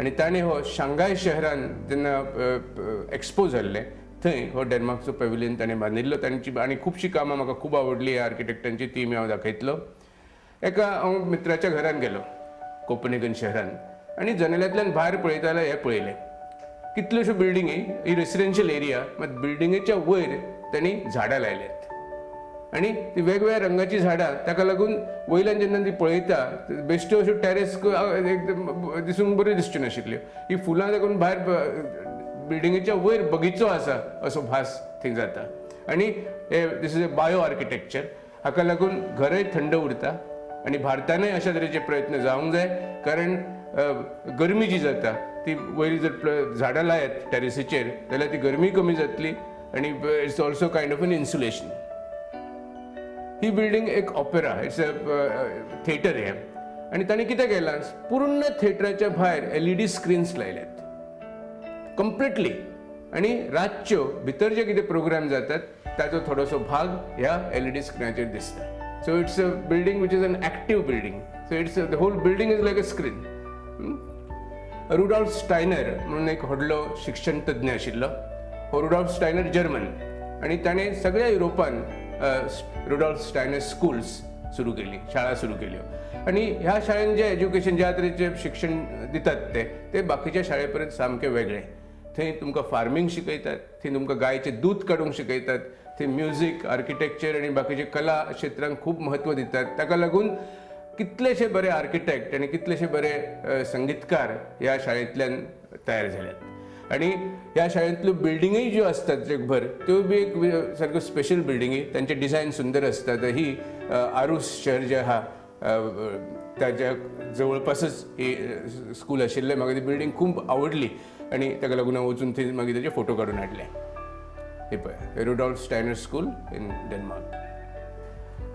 आनी ताणें हो शांघाय शहरान जेन्ना एक्सपो जाल्ले थंय हो डेन्मार्कचो पॅव्हिलियन ताणें बांदिल्लो. तांची आनी खुबशीं कामां म्हाका खूब आवडली ह्या आर्किटेक्टांची, ती हांव दाखयतलो. एका हांव मित्राच्या घरान गेलो कोपनहेगन शहरान आनी जनेलांतल्यान भायर पळयता जाल्यार हें पळयलें, कितल्योश्यो बिल्डिंगी, ही रेसिडेन्शियल एरिया, मात बिल्डिंगेच्या वयर तांणी झाडां लायल्यात आनी ती वेगवेगळ्या रंगाची झाडां. ताका लागून वयल्यान जेन्ना ती पळयता बेश्ट्यो अश्यो टॅरेस एकदम दिसूंक बऱ्यो दिसच्यो नाशिल्ल्यो. ही फुलां लागून भायर बिल्डिंगेच्या वयर बगीचो आसा असो भास थंय जाता. आनी हे this is a bio architecture. हाका लागून घरय थंड उरता आनी भारतानय अशा तरेचे प्रयत्न जावंक जाय, कारण गरमी जी जाता ती वयर जर झाडां लायत टॅरेसीचेर जाल्यार ती गरमी कमी जातली आनी it's also kind of an insulation. ही बिल्डिंग एक ऑपेरा, इट्स अ थिएटर हे. आनी तांणी कितें केलां, पूर्ण थिएटराच्या भायर LED स्क्रीन्स लायल्यात कंप्लिटली. आनी रातच्यो भितर जे कितें प्रोग्राम जातात ताचो थोडोसो भाग ह्या LED स्क्रिनाचेर दिसता. So it's a building which is an active building. So it's the whole building is like a screen. Rudolf Steiner म्हणून एक व्हडलो शिक्षण तज्ञ आशिल्लो. हो रुडॉल्फ स्टायनर जर्मन आनी ताणें सगळ्या युरोपान रुडॉल्फ स्टायनर स्कूल्स सुरू केली, शाळा सुरू केल्यो. आनी ह्या शाळेन जे एज्युकेशन, ज्या तरेचें शिक्षण दितात ते बाकीच्या शाळे परस सामकें वेगळें. थंय तुमकां फार्मींग शिकयतात, थंय तुमकां गायेचें दूद काडूंक शिकयतात, थंय म्युझीक, आर्किटेक्चर आनी बाकीचे कला क्षेत्रांक खूब म्हत्व दितात. ताका लागून कितलेशे बरे आर्किटेक्ट आनी कितलेशे बरे संगीतकार ह्या शाळेंतल्यान तयार जाल्यात. आनी ह्या शाळेंतल्यो बिल्डिंगूय ज्यो असतात जगभर त्यो बी एक सारक्यो स्पेशल बिल्डिंगी, तांचे डिझायन सुंदर असतात. ही आरूस शहर जे आहा ताच्या जवळपासच ही स्कूल आशिल्लें. म्हाका ती बिल्डिंग खूब आवडली आनी ताका लागून हांव वचून थंय मागीर ताचे फोटो काडून हाडले. हे पळय, Rudolf Steiner school in Denmark.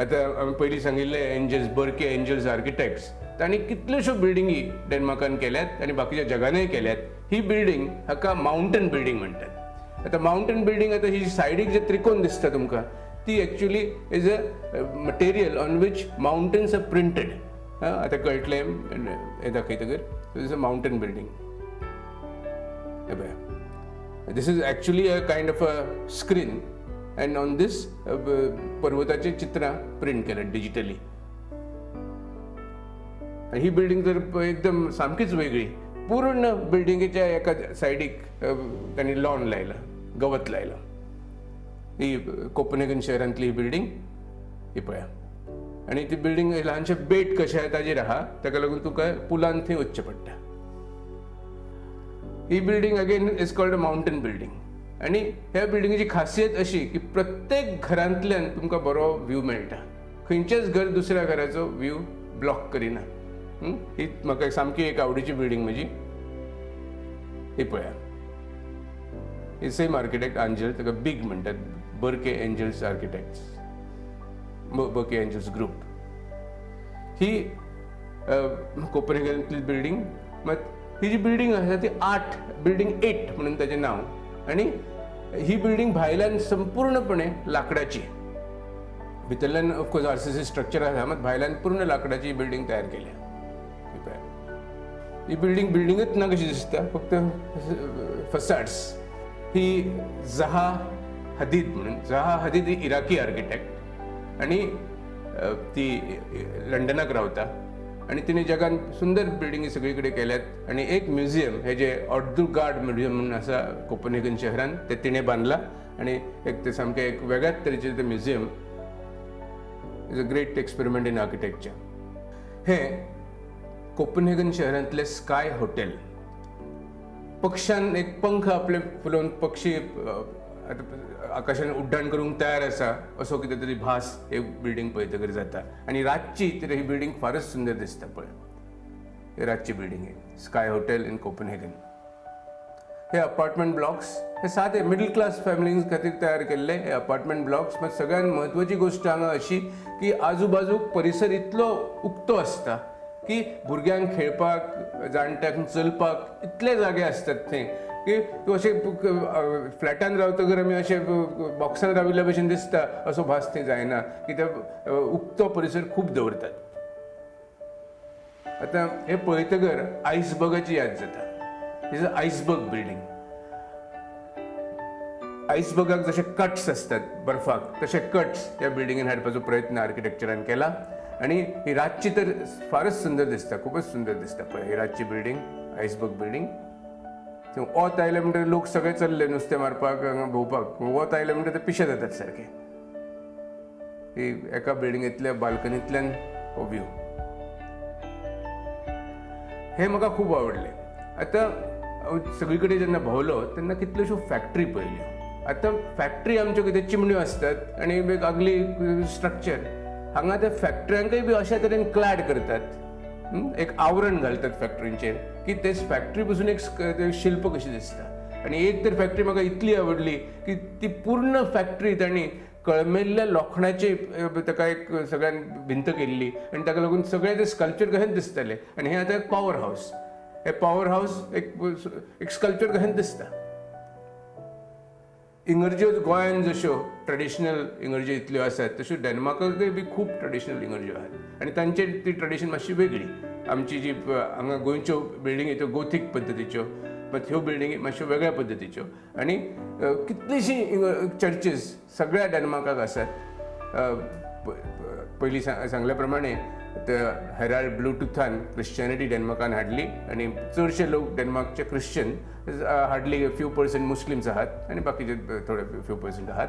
आतां हांवें पयलीं सांगिल्लें एंजल्स, बर्के एंजल्स आर्किटेक्ट्स, तांणी कितल्योश्यो बिल्डिंगी डेन्मार्कान केल्यात आनी बाकीच्या जगानय केल्यात. ही बिल्डिंग हाका माउंटन बिल्डिंग म्हणटात. आतां माउंटन बिल्डिंग, आतां ही सायडीक जे त्रिकोण दिसता तुमकां, ती actually is a material on which mountains are printed. आतां कळटलें हें दाखयतकर. Is a mountain building. हे पळय, this is actually a kind of a screen and on this पर्वताचे चित्रां प्रिंट केल्यात डिजिटली. ही बिल्डिंग तर एकदम सामकीच वेगळी. पूर्ण बिल्डिंगेच्या एका सायडीक तांणी लॉन लायला, गवत लायला. ही कोपनहेगन शहरांतली ही बिल्डिंग. ही पळया. आनी ती बिल्डिंग ल्हानशें बेट कशें ताजेर आहा, ताका लागून तुका पुलान थंय वचचें पडटा. ही building again is called a mountain building. आनी ह्या बिल्डिंगेची खासियत अशी की प्रत्येक घरांतल्यान तुमकां बरो व्यू मेळटा. खंयचेच घर दुसऱ्या घराचो व्यू ब्लॉक करिना. ही म्हाका सामकी एक आवडीची बिल्डिंग म्हजी. ही पळया, ही सेम आर्किटेक्ट आंजल, ताका बिग म्हणटात, Burke angels architects, Burke angels group. ही कोपनहेगनांतली बिल्डिंग. मात ही जी बिल्डिंग आसा ती बिल्डिंग 8 म्हणून ताचें नांव. आनी ही बिल्डिंग भायल्यान संपूर्णपणे लाकडाची. भितरल्यान ऑफकोर्स RCC स्ट्रक्चर आसा, मात भायल्यान पूर्ण लाकडाची बिल्डिंग तयार केल्या. ही बिल्डिंगच ना कशी दिसता, फक्त फसाड्स. ही जहा हदीद म्हणून, जहा हदीद ही इराकी आर्किटेक्ट आनी ती लंडनाक रावता. आनी तिने जगान सुंदर बिल्डिंगी सगळी कडेन केल्यात. आनी एक म्युझियम, हे जे ऑर्डुगार्ड म्युझियम म्हणून आसा कोपनहेगन शहरान, ते तिणें बांदलां. आनी ते सामकें एक वेगळ्याच तरेचें ते museum. Is a great experiment in architecture. हें कोपनहेगन शहरांतलें स्काय हॉटेल. पक्षान एक पंख आपले फुलोवन पक्षी आकाशान उड्डाण करूंक तयार आसा असो कितें तरी भास हे बिल्डिंग पळयतकर जाता. आनी रातची तर ही बिल्डिंग फारच सुंदर दिसता. पळय, हे रातची बिल्डिंग आहे, स्काय हॉटेल इन कोपनहेगन. हे अपार्टमेंट ब्लॉक्स, हे सादे मिडल क्लास फॅमिलीज खातीर तयार केल्ले हे अपार्टमेंट ब्लॉक्स. मात सगळ्यात म्हत्वाची गोष्ट हांगा अशी की आजूबाजूक परिसर इतलो उक्तो आसता की भुरग्यांक खेळपाक, जाणट्यांक चलपाक इतले जागे असतात थंय की तूं अशें फ्लॅटान रावतकर आमी अशें बॉक्सान राविल्ल्या भशेन दिसता असो भास थंय जायना, कित्याक उक्तो परिसर खूब दवरतात. आतां हे पळयतकर आयसबर्गाची याद जाता. Is a iceberg building. आयसबर्गाक जसे कट्स असतात बर्फाक, तसे कट्स ह्या बिल्डिंगेन हाडपाचो प्रयत्न आर्किटेक्चरान केला. आणि ही रातची तर फारच सुंदर दिसता, खूपच सुंदर दिसता पळय ही रातची बिल्डींग, आयसबर्ग बिल्डींग. वत आयले म्हणटकीर लोक सगळे चल्ले नुस्तें मारपाक, हांगा भोंवपाक. वत आयले म्हणटकीर ते पिशे जातात सारके. ही एका बिल्डिंगेंतल्या बाल्कनींतल्यान हो व्यू. हे म्हाका खूब आवडलें. आतां सगळे कडेन जेन्ना भोंवलो तेन्ना कितल्योश्यो फॅक्टरी पळयल्यो. आतां फॅक्टरी आमच्यो कितें चिमण्यो असतात आनी एक आगली स्ट्रक्चर. हांगा त्या फॅक्टऱ्यांकय बी अशा तरेन क्लॅड करतात, एक आवरण घालतात फॅक्टरींचेर, की तेच फॅक्टरी पसून एक शिल्प कशी दिसता. आनी एक तर फॅक्टरी म्हाका इतली आवडली की ती पूर्ण फॅक्टरी तांणी कळमेल्ल्या लोखणाचे ताका एक सगळ्यान भिंत केल्ली आनी ताका लागून सगळे ते स्कल्पचर कशेंच दिसताले. आनी हें आतां एक पॉवर हावस. हे पॉवर हावस एक स्कल्पचर कशेंच दिसता. इगर्ज्यो गोंयांत जश्यो ट्रेडिशनल इगर्ज्यो इतल्यो आसात तश्यो डेन्मार्काकय बी खूब ट्रेडिशनल इगर्ज्यो आसात. आनी तांचेर ती ट्रेडिशन मातशी वेगळी. आमची जी हांगा गोंयच्यो बिल्डिंगी त्यो गोथीक पद्दतीच्यो, मात ह्यो बिल्डिंगी मातश्यो वेगळ्या पद्दतीच्यो. आनी कितलीशीं चर्चीस सगळ्या डेन्मार्काक आसात. पयलीं सांगल्या प्रमाणे हेराल्ड ब्लूटुथान क्रिश्चियनिटी डेन्मार्कान हाडली आनी चडशे लोक डेन्मार्कचे Christian, hardly few percent Muslims आहात आनी बाकीचे थोडे फ्यू पर्सेंट आहात.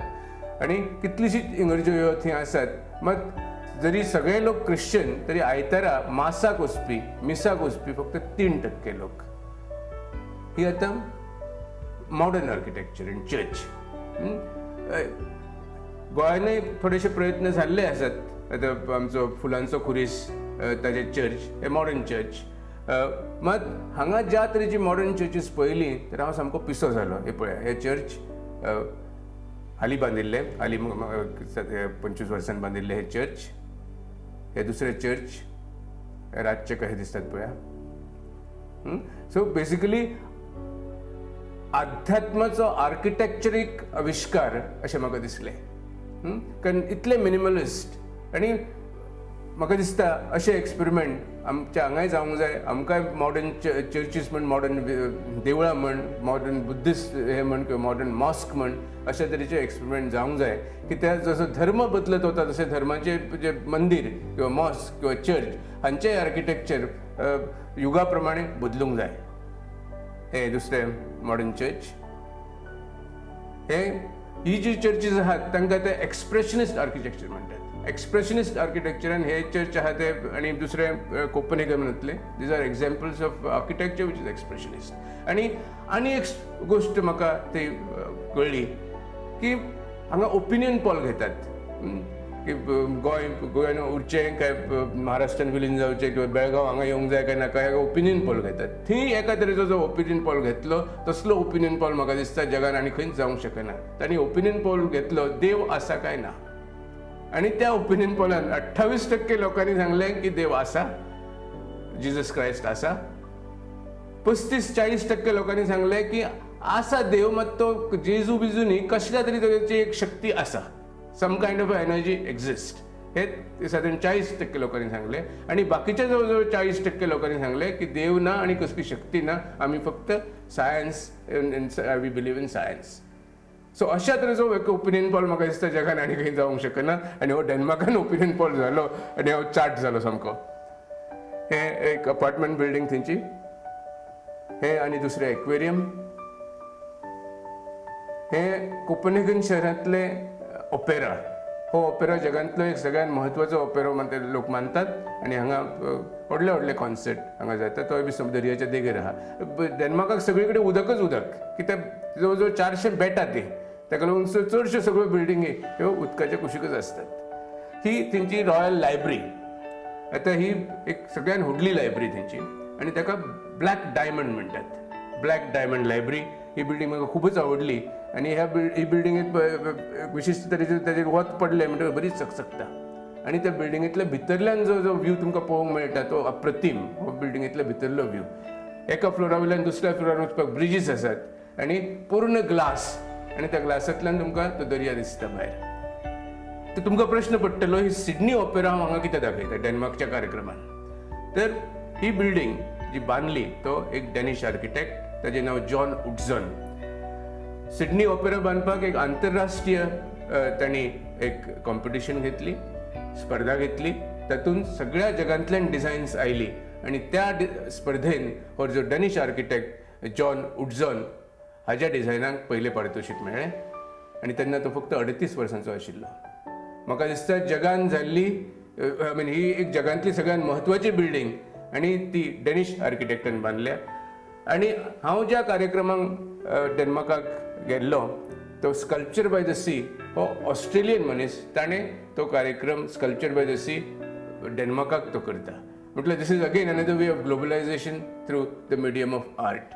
आनी कितलीशींच इगर्ज्यो ह्यो थंय आसात. मात जरी सगळे लोक क्रिश्चन तरी आयतारा मासाक वचपी, मिसाक वचपी फक्त 3% लोक. ही आतां मॉडर्न आर्किटेक्चर इन चर्च. गोंयानय थोडेशे प्रयत्न जाल्ले आसात. आतां आमचो फुलांचो खुरीस ताजे चर्च, हे मॉडर्न चर्च. मात हांगा ज्या तरेची मॉडर्न चर्चीस पळयली तर हांव सामको पिसो जालो. हे पळया, हे चर्च हालीं बांदिल्ले, हालीं 25 वर्सांनी बांदिल्ले हे चर्च. हे दुसरे चर्च रातचे कशे दिसतात पळया. सो बेसिकली अध्यात्माचो आर्किटेक्चरीक आविष्कार अशें म्हाका दिसलें. कारण इतले मिनिमलिस्ट. आनी म्हाका दिसता अशे एक्सपेरिमेंट आमच्या हांगाय जावंक जाय. आमकांय मॉडर्न चर्चीस म्हण, मॉडर्न देवळां म्हण, मॉडर्न बुद्धिस्ट हे म्हण किंवा मॉडर्न मॉस्क म्हण, अशा तरेचे एक्सपेरिमेंट जावंक जाय की त्या जसो धर्म बदलत होता तसे धर्माचे जे मंदिर किंवा मॉस्क किंवा चर्च हांचें आर्किटेक्चर युगा प्रमाणे बदलूंक जाय. हे दुसरे मॉडर्न चर्च. ही जी चर्चीस आहात तांकां ते एक्सप्रेशनिस्ट आर्किटेक्चर म्हणटात. एक्सप्रेशनिस्ट आर्किटेक्चरान हे चर्च आहा ते आनी दुसरे कोपनहेगनांतले, these are examples of architecture which is expressionist. आनी एक गोश्ट म्हाका ती कळ्ळी की हांगा ओपिनियन पॉल घेतात की गोंयान उरचें काय महाराष्ट्रान विलीन जावचें किंवा बेळगांव हांगा येवंक जाय काय नाका, हे ओपिनियन पॉल घेतात. थंय एका तरेचो जो ओपिनियन पॉल घेतलो तसलो ओपिनियन पॉल म्हाका दिसता जगान आनी खंयच जावंक शकना. तांणी ओपिनियन पॉल घेतलो देव आसा काय ना. आनी त्या ओपिनियन पॉलान 28% लोकांनी सांगलें की देव आसा, जिजस क्रायस्ट आसा. 35-40% लोकांनी सांगलें की आसा देव, मात तो जेजू बिजू न्ही, कसल्या तरी तरेची एक शक्ती आसा, सम कायंड ऑफ एनर्जी एक्झिस्ट. हे साधारण 40% लोकांनी सांगले. आनी बाकीच्या जवळ 40% लोकांनी सांगले की देव ना आनी कसली शक्ती ना, आमी फक्त science, we believe in science. So अशा तरेचो एक ओपिनियन पॉल म्हाका दिसता जगान आनी खंय जावंक शकना. आनी हो डेन्मार्कान ओपिनियन पॉल जालो आनी हांव चार्ट जालो सामको. हे एक अपार्टमेंट बिल्डींग थंयची. हे आनी दुसरें एक्वेरियम. हे कोपनहेगन शहरांतले ओपेरा. हो ओपेरा जगांतलो एक सगळ्यात म्हत्वाचो ओपेरो लोक मानतात. आनी हांगा व्हडले व्हडले कॉन्सर्ट हांगा जाता. तोय बी दर्याच्या देगेर आहा. डेन्मार्काक सगळे कडेन उदकच उदक, कित्याक जवळ जवळ 400 बेट आहा ती. ताका लागून चडश्यो सगळ्यो बिल्डिंगी ह्यो उदकाच्या कुशीकच असतात. ही तेंची रॉयल लायब्ररी. आतां ही एक सगळ्यान व्हडली लायब्ररी तेंची आनी ताका ब्लॅक डायमंड म्हणटात. Black diamond library. ही बिल्डींग म्हाका खूबच आवडली. आनी ही बिल्डिंगेंत विशिश्ट तरेचे ताजेर वत पडलें म्हणटकीर बरीच चकचकता. आनी त्या बिल्डिंगेंतल्या भितरल्यान जो व्यू तुमकां पळोवंक मेळटा तो अप्रतीम. हो बिल्डिंगेंतल्या भितरलो व्यू. एका फ्लोरा वयल्यान दुसऱ्या फ्लोरार वचपाक ब्रिजीस आसात आनी पूर्ण ग्लास. आनी त्या ग्लासांतल्यान तुमकां तो दर्या दिसता भायर. तर तुमकां प्रश्न पडटलो ही सिडनी ओपेरा हांव हांगा कित्याक दाखयता डेन्मार्कच्या कार्यक्रमान. तर ही बिल्डींग जी बांदली तो एक डॅनिश आर्किटेक्ट, ताचें नांव जॉन उड्झन. सिडनी ओपेरा बांदपाक एक आंतरराष्ट्रीय तांणी एक कॉम्पिटिशन घेतली, स्पर्धा घेतली. तातूंत सगळ्या जगांतल्यान डिझायन्स आयली आनी त्या स्पर्धेन हो जो डॅनिश आर्किटेक्ट जॉन उड्झन हाज्या डिझायनाक पयलें पारितोशीक मेळ्ळें आनी तेन्ना तो फक्त 38 वर्सांचो आशिल्लो. म्हाका दिसता जगान जाल्ली ही एक जगांतली सगळ्यांत म्हत्वाची बिल्डींग आनी ती डॅनिश आर्किटेक्टान बांदल्या. आनी हांव ज्या कार्यक्रमाक डेन्मार्काक गेल्लो तो स्कल्पचर बाय द सी हो ऑस्ट्रेलियन मनीस, ताणें तो कार्यक्रम स्कल्पचर बाय द सी डेन्मार्काक तो करता. म्हटल्यार this is again another way of globalisation through the medium of art.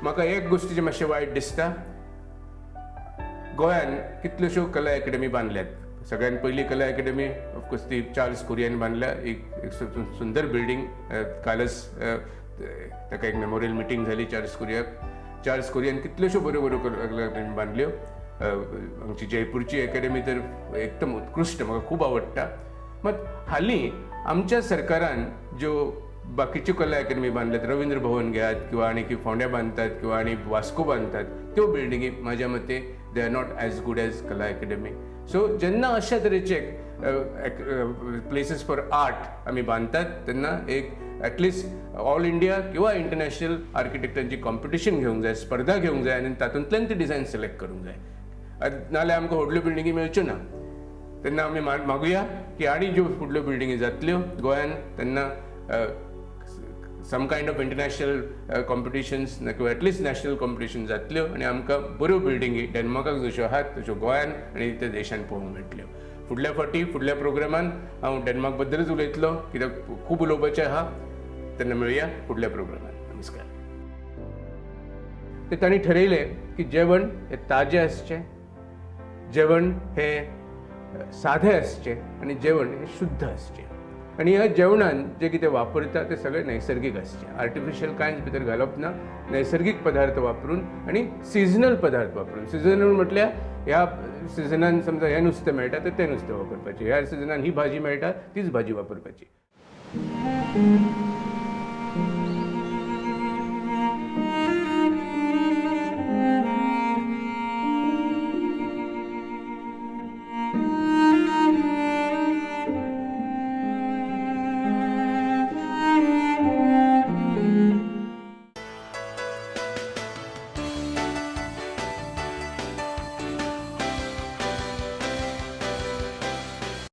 म्हाका एक गोश्टीचें मातशें वायट दिसता, गोंयान कितल्योश्यो कला अकॅडमी बांदल्यात. सगळ्यात पयली कला अकॅडमी ऑफकोर्स ती चार्ल्स कुरियन बांदल्या, एक सुंदर बिल्डींग. कालच ताका एक मेमोरियल मिटींग जाली चार्ल्स कुरियन कितल्योश्यो बऱ्यो बऱ्यो कला अकॅडमी बांदल्यो. आमची जयपूरची अकॅडमी तर एकदम उत्कृश्ट, म्हाका खूब आवडटा. मात हालीं आमच्या सरकारान ज्यो बाकीच्यो कला अकॅडमी बांदल्यात, रवींद्र भवन घेयात किंवा आनी फोंड्या बांदतात किंवा आनी वास्को बांदतात, त्यो बिल्डिंगी म्हाज्या मते they are not as good as Kala academy. So जेन्ना अशा तरेचे प्लेसीस फॉर आर्ट आमी बांदतात तेन्ना एक ॲटलिस्ट ऑल इंडिया किंवा इंटरनॅशनल आर्किटेक्टांची कॉम्पिटिशन घेवंक जाय, स्पर्धा घेवंक जाय आनी तातूंतल्यान ती डिझायन सिलेक्ट करूंक जाय. नाजाल्यार आमकां व्हडल्यो बिल्डिंगी मेळच्यो ना. तेन्ना आमी मागुया की आनी ज्यो फुडल्यो बिल्डिंगी जातल्यो गोंयान तेन्ना सम कायंड ऑफ इंटरनॅशनल कॉम्पिटिशन्स किंवा एटलिस्ट नॅशनल कॉम्पिटिशन जातल्यो आनी आमकां बऱ्यो बिल्डिंगी डेन्मार्काक जश्यो आहात तश्यो गोंयान आनी त्या देशान पळोवंक मेळटल्यो. फुडल्या फावटी फुडल्या प्रोग्रामान हांव डेन्मार्क बद्दलच उलयतलो, कित्याक खूब उलोवपाचें आहा. तेन्ना मेळुया फुडल्या प्रोग्रामान. नमस्कार. ते तांणी ठरयलें की जेवण हें ताजें आसचें, जेवण हें सादें आसचें आनी जेवण हें शुद्ध आसचें. आनी ह्या जेवणान जें कितें वापरता तें सगळें नैसर्गीक आसचें, आर्टिफिशियल कांयच भितर घालप ना. नैसर्गीक पदार्थ वापरून आनी सिजनल पदार्थ वापरून. सिजनल म्हटल्यार ह्या सिजनान समजा हें नुस्तें मेळटा तर तें नुस्तें वापरपाचें, ह्या सिजनान ही भाजी मेळटा तीच भाजी वापरपाची.